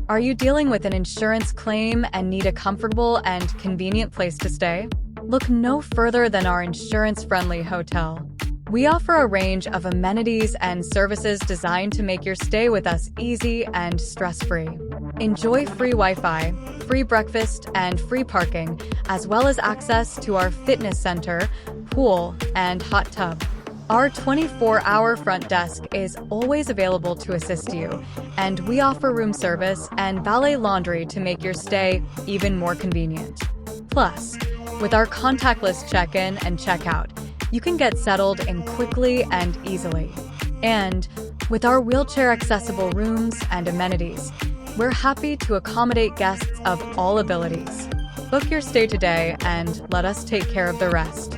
Are you dealing with an insurance claim and need a comfortable and convenient place to stay? Look no further than our insurance-friendly hotel. We offer a range of amenities and services designed to make your stay with us easy and stress-free. Enjoy free Wi-Fi, free breakfast, and free parking, as well as access to our fitness center, pool, and hot tub. Our 24-hour front desk is always available to assist you, and we offer room service and valet laundry to make your stay even more convenient. Plus, with our contactless check-in and check-out, you can get settled in quickly and easily. And with our wheelchair-accessible rooms and amenities, we're happy to accommodate guests of all abilities. Book your stay today and let us take care of the rest.